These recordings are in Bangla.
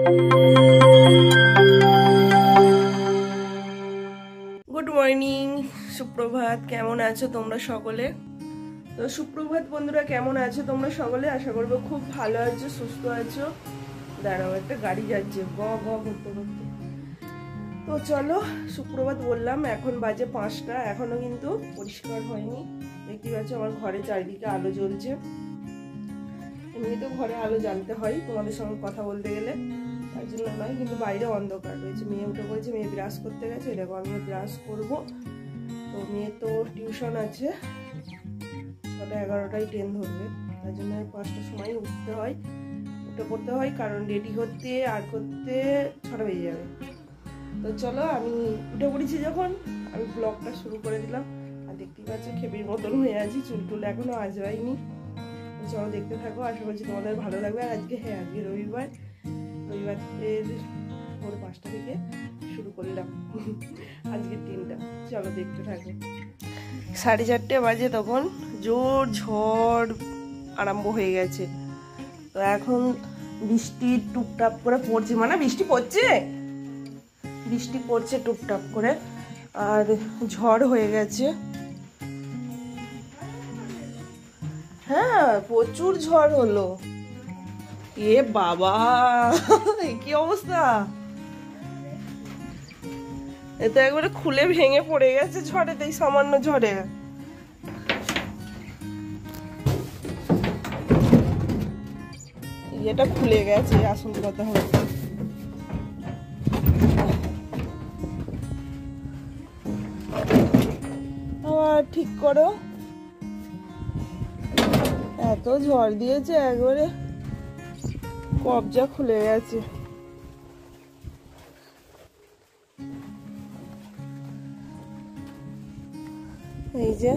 গুড মর্নিং, সুপ্রভাত। কেমন আছো তোমরা সকলে? তো সুপ্রভাত বন্ধুরা, কেমন আছো তোমরা সকলে? আশা করবো খুব ভালো আছো, সুস্থ আছো। দাঁড়াও, একটা গাড়ি যাচ্ছে গ গ করতে করতে। তো চলো, সুপ্রভাত বললাম। এখন বাজে 5টা, এখনো কিন্তু পরিষ্কার হয়নি। দেখতে পাচ্ছ আমার ঘরে চারিদিকে আলো জ্বলছে। এমনি তো ঘরে আলো জ্বালতে হয় তোমাদের সঙ্গে কথা বলতে গেলে, তার জন্য নয়, কিন্তু বাইরে অন্ধকার রয়েছে। মেয়ে উঠে পড়েছে, মেয়ে ব্রাশ করতে গেছে। দেখো আমিও ব্রাশ করব। তো মেয়ে তো টিউশন আছে, 6টা 11টায় ট্রেন ধরবে, তার জন্য 5টার সময় উঠতে হয়, উঠে পড়তে হয়, কারণ রেডি হতে আর করতে 6টা বেজে যাবে। তো চলো, আমি উঠে পড়েছি যখন, আমি ব্লগটা শুরু করে দিলাম। আর দেখতেই পাচ্ছ খেপির মতন হয়ে আছি, চুল টুল এখনো আজরাইনি। চলো দেখতে থাকো, আশা করছি তোমাদের ভালো লাগবে। আর আজকে আজকে রবিবারের ভোর 5টা থেকে শুরু করলাম আজকের দিনটা। চলো দেখতে থাকো। 4:30 বাজে, তখন জোর ঝড় আরম্ভ হয়ে গেছে। তো এখন বৃষ্টি টুপটাপ করে পড়ছে, মানে বৃষ্টি পড়ছে টুপটাপ করে, আর ঝড় হয়ে গেছে। হ্যাঁ, প্রচুর ঝড় হলো। এ বাবা, কি অবস্থা! এ তো একবারে খুলে ভেঙে পড়ে গেছে ঝড়েতে, এই সামান্য ঝড়ে। এটা খুলে গেছে, আসল কথা হচ্ছে। আবার ঠিক করো। এত ঝড় দিয়েছে, একবারে কবজা খুলে গেছে। এই যে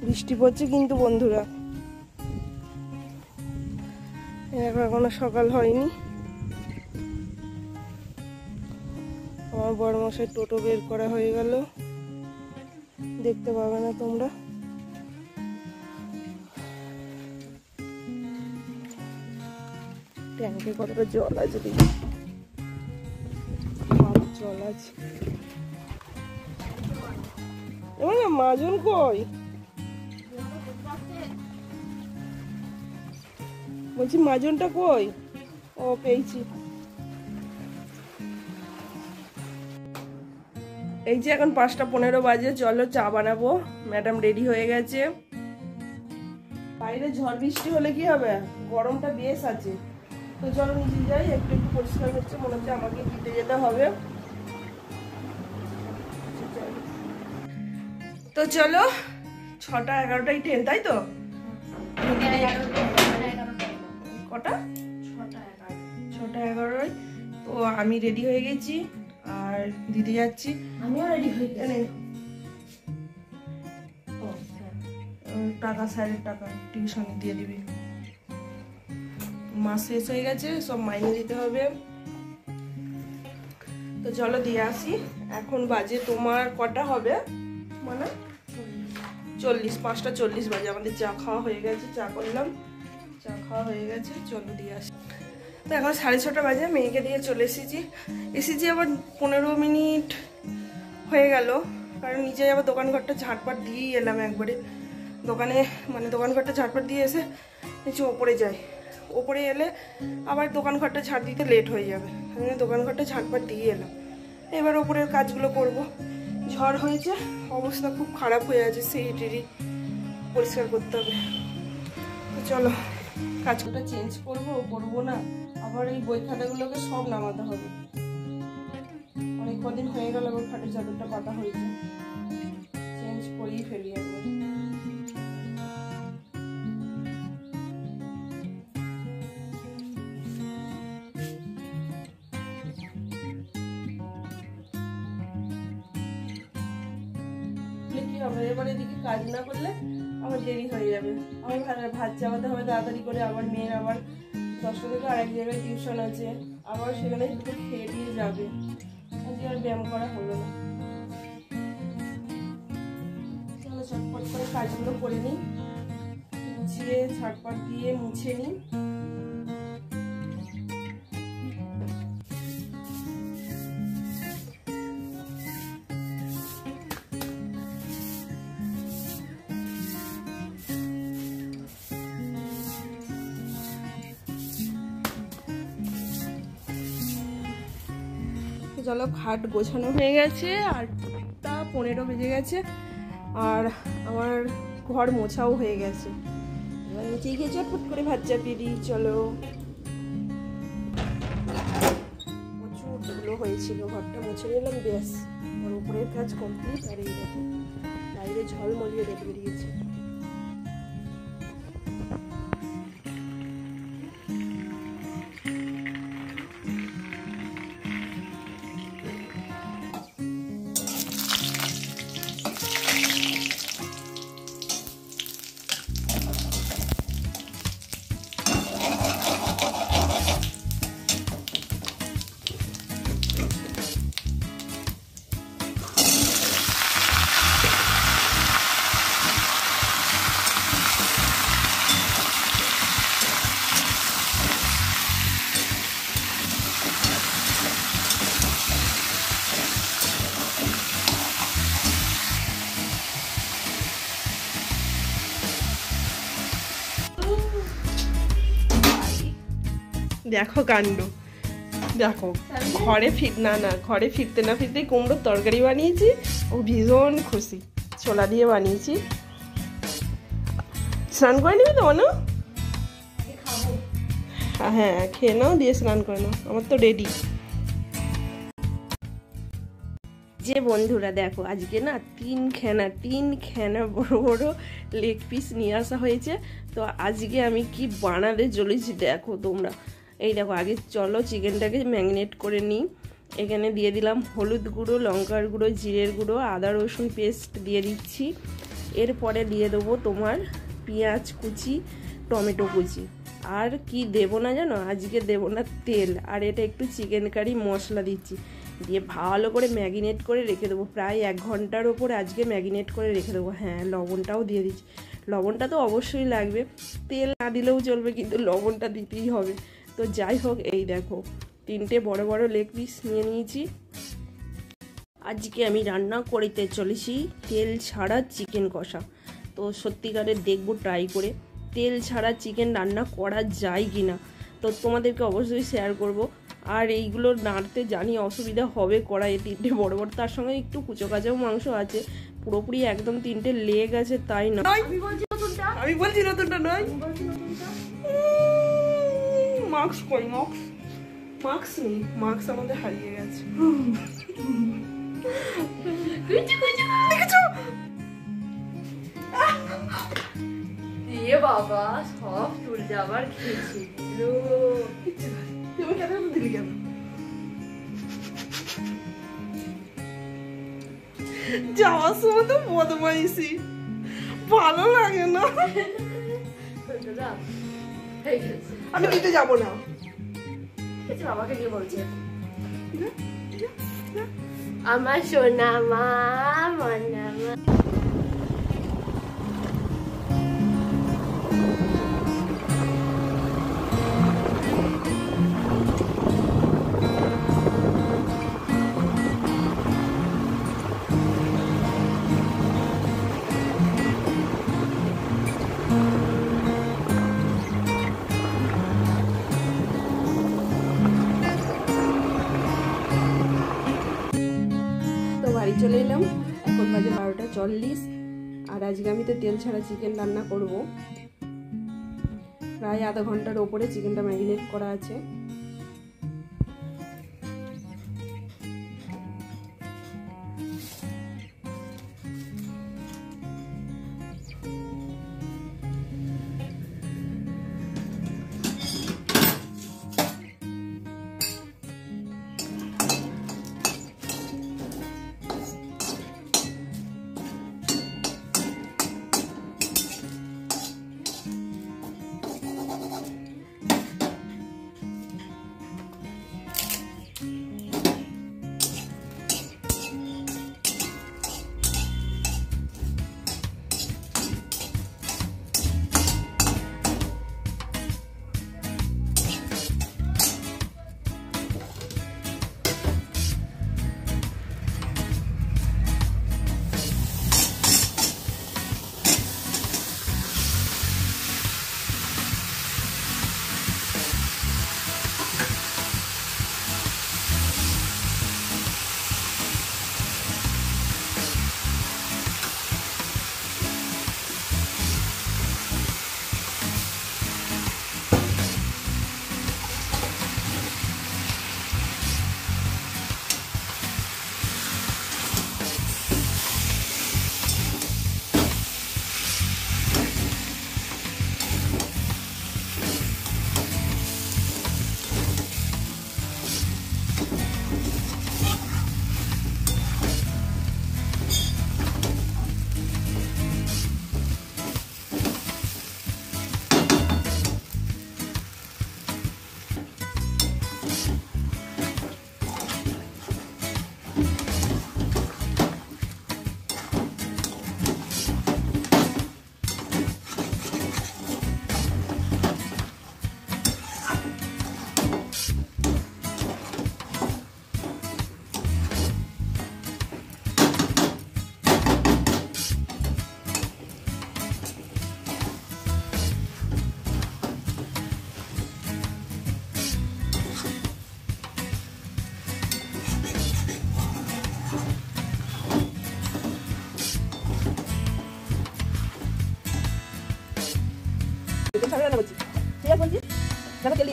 বৃষ্টি পড়ছে কিন্তু বন্ধুরা, এখনো সকাল হয়নি। আমার বড়মশাই টোটো বের করা হয়ে গেল, দেখতে পাবে না তোমরা। ট্যাঙ্কে কতটা জল আছে দেখি, জল আছে। মাজন কই? বলছি মাজনটা কই? ও, পেয়েছি। এই যে এখন 5টা 15 বাজে, চলো চা বানাবো। ম্যাডাম রেডি হয়ে গেছে। বাইরে ঝড় বৃষ্টি হলে কি হবে, গরমটা বেশ আছে। তো চলো নিচে যাই, একটু একটু পরিষ্কার হচ্ছে, মনে হচ্ছে আমাকে দিতে যেতে হবে। তো চলো, 6টা 11টায় ট্রেন, তাই তো? কটা? 6টা 11টায়। তো আমি রেডি হয়ে গেছি আর দিতে যাচ্ছি। আমিও রেডি হয়ে গেছি। টাকা, স্যারের টাকা টিউশনে দিয়ে দিবি। মাস শেষ হয়ে গেছে, সব মাইনে দিতে হবে। তো চলো দিয়ে আসি। এখন বাজে তোমার কটা হবে, মানে 40, 5টা 40 বাজে। আমাদের চা খাওয়া হয়ে গেছে, চা করলাম, চা খাওয়া হয়ে গেছে। চলো দিয়ে আসি। তো এখন 6:30 বাজে, মেয়েকে দিয়ে চলে এসেছি আবার 15 মিনিট হয়ে গেল, কারণ নিচে আবার দোকানঘরটা ঝাঁটপাট দিয়েই এলাম একবারে। দোকানঘরটা ঝাঁটপাট দিয়ে এসে নিচে ওপরে যাই। ওপরে এলে আবার দোকানঘরটা ঝাঁট দিতে লেট হয়ে যাবে, দোকানঘরটা ঝাঁটপাট দিয়ে এলাম। এবার ওপরের কাজগুলো করব। ঝড় হয়েছে, অবস্থা খুব খারাপ হয়ে আছে, সিঁড়ি পরিষ্কার করতে হবে। তো চলো, কাজটা চেঞ্জ করবো না, আবার এই বই খাতাগুলোকে সব নামাতে হবে। অনেক কদিন হয়ে গেল আবার খাটের চাদরটা পাতা হয়েছে, চেঞ্জ করেই ফেলি একবার। কি হবে, এবার এদিকে কাজ না করলে আমার দেরি হয়ে যাবে। আমার ভাত চাপাতে হবে তাড়াতাড়ি করে, আবার মেয়ের আবার 10টা থেকে আরেক জায়গায় টিউশন আছে, আবার সেখানে একটু খেয়ে দিয়ে যাবে। আজকে আর ব্যায়াম করা হলো না। চলো চটপট করে কাজগুলো করে নিই, গুছিয়ে ঝাটপাট দিয়ে মুছে নিই। চলো খাট গোছানো হয়ে গেছে, 8টা 15 বেজে গেছে, আর আমার ঘর মোছাও হয়ে গেছে। এবার নিচে গিয়ে চটফট করে ভাত চাপিয়ে দিই। চলো, প্রচুর ধুলো হয়েছিল, ঘরটা মুছে নিলাম, ব্যাস আর উপরের কাজ কমপ্লিট। আর এই দেখো বাইরে ঝলমলিয়ে রেখে বেরিয়েছে। দেখো কাণ্ড, দেখো ঘরে ঘরে ফিরতে না ফিরতেই কুমড়োর তরকারি বানিয়েছি। ও ভীষণ খুশি, ছোলা দিয়ে বানিয়েছি। স্নান করে নিবি তো না? হ্যাঁ খেয়ে নাও, দিয়ে স্নান করে নাও, আমার তো রেডি। যে বন্ধুরা দেখো আজকে না তিনখানা বড় বড় লেগ পিস নিয়ে আসা হয়েছে। তো আজকে আমি কি বানাতে চলেছি দেখো তোমরা। এই দেখো, আগে চলো চিকেনটাকে ম্যারিনেট করে নিই। এখানে দিয়ে দিলাম হলুদ গুঁড়ো, লঙ্কার গুঁড়ো, জিরের গুঁড়ো, আদা রসুন পেস্ট দিয়ে দিচ্ছি। এরপরে দিয়ে দেবো তোমার পেঁয়াজ কুচি, টমেটো কুচি। আর কি দেবো না জানো, আজকে দেবো না তেল। আর এটা একটু চিকেন কারি মশলা দিচ্ছি, দিয়ে ভালো করে ম্যারিনেট করে রেখে দেবো। প্রায় 1 ঘন্টার ওপর আজকে ম্যারিনেট করে রেখে দেবো। হ্যাঁ, লবণটাও দিয়ে দিচ্ছি, লবণটা তো অবশ্যই লাগবে, তেল না দিলেও চলবে কিন্তু লবণটা দিতেই হবে। তো যাই হোক, এই দেখো 3টে বড় বড় লেগ পিস নিয়ে নিয়েছি। আজকে আমি রান্না করতে চলেছি তেল ছাড়া চিকেন কষা। তো সত্যিকারের দেখবো ট্রাই করে তেল ছাড়া চিকেন রান্না করা যায় কি না, তো তোমাদেরকে অবশ্যই শেয়ার করব। আর এইগুলো নাড়তে জানি অসুবিধা হবে কড়াইয়ে, 3টে বড় বড়, তার সঙ্গে একটু কুচো কাচাও মাংস আছে, পুরোপুরি একদম 3টে লেগ আছে তাই না। আমি বলছি নতুনটা নয়, মার্কস কই, মার্কস নেই, মার্কস আমাদের হারিয়ে গেছে। বাবা সব চুল যাবার খেয়েছিল, যাওয়ার সময় তো বদমাইশি ভালো লাগে না। আমি দিতে যাবো না, বাবাকে কি বলছে আমার সোনা মা, মনা মা। বাড়ি চলে এলাম, এখন বাজে 12টা 40। আর আজকে আমি তো তেল ছাড়া চিকেন রান্না করব। প্রায় আধা ঘন্টার ওপরে চিকেনটা ম্যারিনেট করা আছে।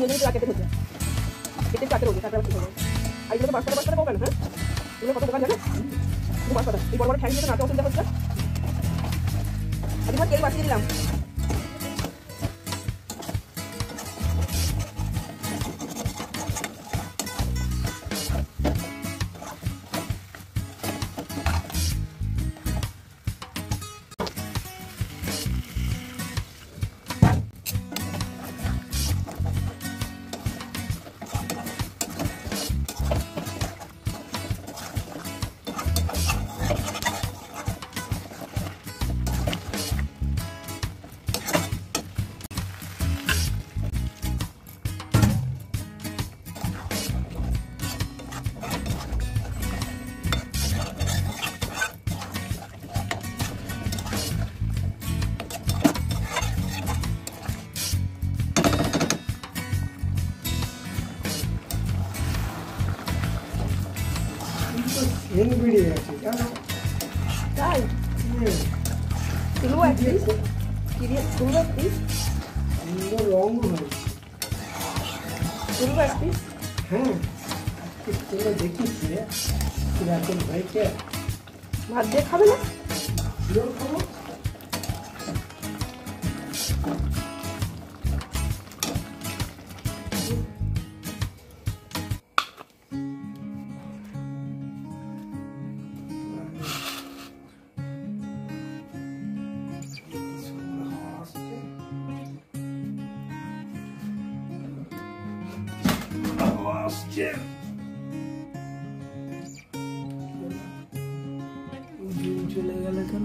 তিনজনে তো কেটে হচ্ছে কেটে কাটতে হবে তারপর কি হবে আর এগুলো তো 5 টাকা পাও কেন হ্যাঁ এগুলো কত টাকা জানো 5 টাকা এই বড় বড় ঠ্যাং দিয়ে নাতে অসুবিধা হচ্ছে আজকে তেল বাঁচিয়ে দিলাম বেরিয়ে গেছে জানো তাই তুলবো এক পিস তুলবো এক পিস সুন্দর রঙ হয় তুলবো এক পিস হ্যাঁ তোমরা দেখিস এখন হয়েছে ভাত দিয়ে খাবে না শিওর খাবো চলে গেল কেন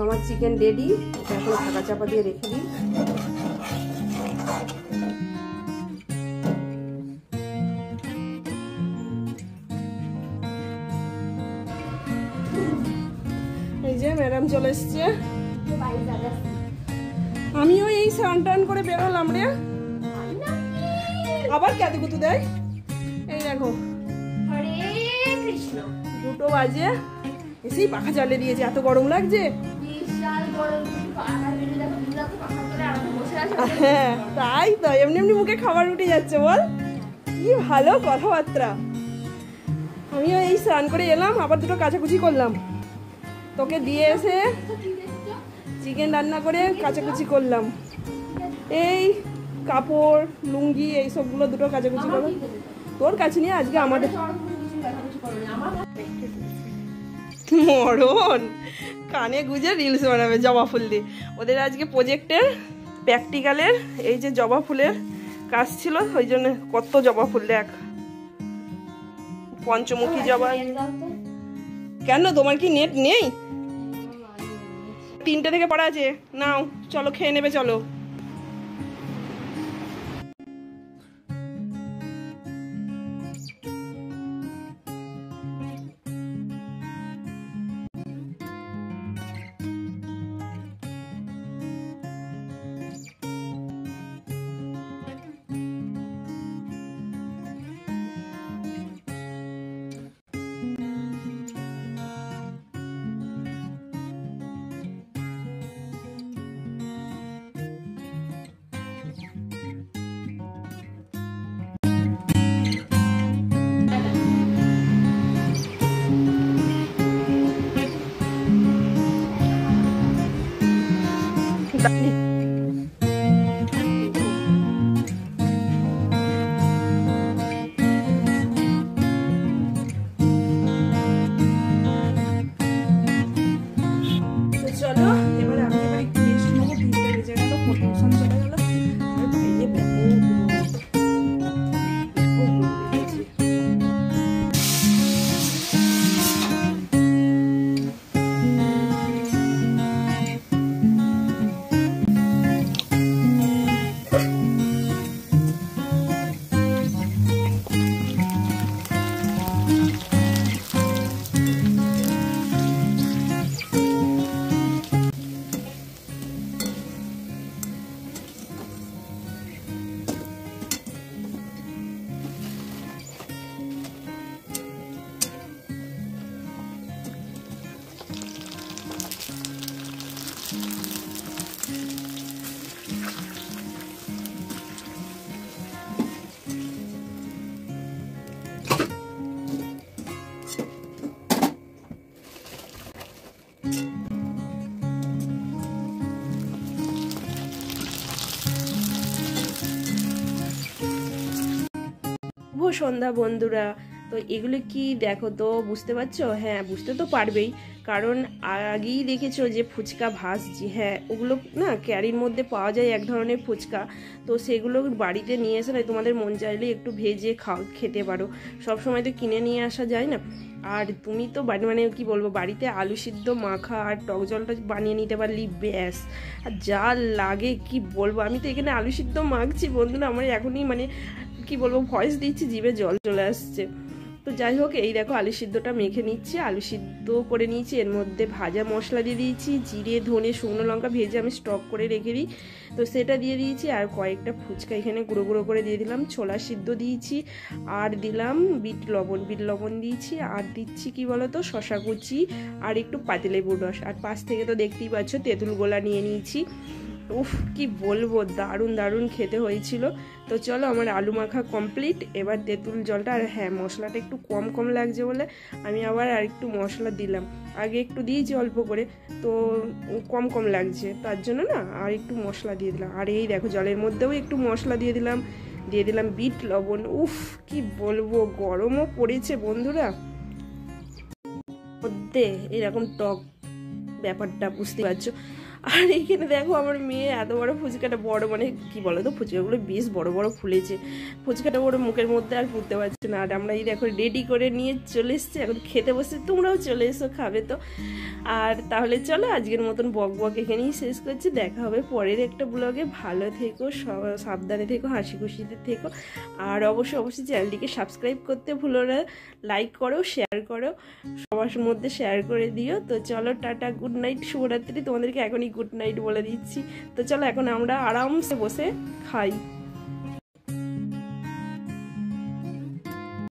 আমার চিকেন রেডি এখন ঢাকা চাপা দিয়ে রেখে দিই এই যে ম্যাডাম চলে এসছে আমিও এই স্নান টান করে বেরোলাম রে আবার ক্যাতে কুতু দেয় এই দেখো হরে কৃষ্ণ 2টো বাজে এসেই পাখা চালিয়ে দিয়েছে এত গরম লাগছে বিশাল গরম পাখা বেরিয়ে দেখো দুলা তো পাখা করে আরামে বসে আছে হ্যাঁ তাই তো এমনি এমনি মুখে খাবার উঠে যাচ্ছে বল কি ভালো কথাবার্তা আমিও এই স্নান করে এলাম আবার 2টো কাচাকুচি করলাম তোকে দিয়ে এসে চিকেন রান্না করে কাচাকুচি করলাম এই কাপড় লুঙ্গি এই সবগুলো 2টো কাচাকুচি করলাম তোর কাছে নিয়ে আজকে আমাদের মরণ কানে গুজে রিলস বানাবে জবা ফুল দিয়ে ওদের আজকে প্রজেক্টের প্র্যাকটিক্যালের এই যে জবা ফুলের কাজ ছিল ওই জন্য কত জবা ফুল দেখ পঞ্চমুখী জবা কেন তোমার কি নেট নেই 3টে থেকে পড়া আছে নাও চলো খেয়ে নেবে চলো সন্ধ্যা বন্ধুরা। তো এগুলো কি দেখো তো, বুঝতে পারছো? হ্যাঁ, বুঝতে তো পারবেই, কারণ আগেই দেখেছো যে ফুচকা ভাজছি। হ্যাঁ, ওগুলো না ক্যারির মধ্যে পাওয়া যায় এক ধরনের ফুচকা, তো সেগুলো বাড়িতে নিয়ে এসে না তোমাদের মন চাইলে একটু ভেজে খেতে পারো। সব সময় তো কিনে নিয়ে আসা যায় না। আর তুমি তো মানে কি বলবো, বাড়িতে আলু সিদ্ধ মাখা আর টক জলটা বানিয়ে নিতে পারলি ব্যাস। আর যা লাগে কি বলবো, আমি তো এখানে আলু সিদ্ধ মাখছি বন্ধুরা, আমার এখনই মানে কি বলবো ভয়েস দিচ্ছি, জিভে জল চলে আসছে। তো যাই হোক, এই দেখো আলু সিদ্ধটা মেখে নিচ্ছি, আলু সিদ্ধ করে নিয়েছি, এর মধ্যে ভাজা মশলা দিয়ে দিয়েছি, জিরে ধনে শুকনো লঙ্কা ভেজে আমি স্টক করে রেখে দিই, তো সেটা দিয়ে দিয়েছি। আর কয়েকটা ফুচকা এখানে গুঁড়ো গুঁড়ো করে দিয়ে দিলাম, ছোলা সিদ্ধ দিয়েছি, আর দিলাম বিট লবণ দিয়েছি, আর দিচ্ছি কি বলতো শশা কুচি আর একটু পাতিলেবুর রস, আর পাশ থেকে তো দেখতেই পাচ্ছ তেঁতুল গোলা নিয়ে নিয়েছি। উফ, কি বলবো, দারুণ দারুণ খেতে হয়েছিল। তো চলো, আমার আলু মাখা কমপ্লিট। এবার তেঁতুল জলটা, আর হ্যাঁ মশলাটা একটু কম কম লাগছে বলে আমি আবার আর একটু মশলা দিলাম, আগে একটু দিয়েছি অল্প করে, তো কম কম লাগছে তার জন্য না আর একটু মশলা দিয়ে দিলাম। আর এই দেখো জলের মধ্যেও একটু মশলা দিয়ে দিলাম বিট লবণ। উফ, কি বলবো, গরমও পড়েছে বন্ধুরা, মধ্যে এরকম টক ব্যাপারটা বুঝতে পারছো। আর এইখানে দেখো আমার মেয়ে এত বড় ফুচকাটা, বড় মানে কি বলো তো, ফুচকাগুলো বেশ বড় বড় ফুলেছে, ফুচকাটা ওর মুখের মধ্যে আর ফুটতে পারছে না। আর আমরা এই দেখো রেডি করে নিয়ে চলে এসছি, এখন খেতে বসে, তোমরাও চলে এসো, খাবে তো। আর তাহলে চলো, আজকের মতন বক এখানেই শেষ করছি, দেখা হবে পরের একটা ব্লগে। ভালো থেকো, সাবধানে থেকো, হাসি খুশিতে থেকো, আর অবশ্যই চ্যানেলটিকে সাবস্ক্রাইব করতে ভুলো না, লাইক করো, শেয়ার করো, সবার মধ্যে শেয়ার করে দিও। তো চলো, টাটা, গুড নাইট, শুভরাত্রি। তোমাদেরকে এখনই গুড নাইট বলে দিচ্ছি। তো চলো, এখন আমরা আরামসে বসে খাই।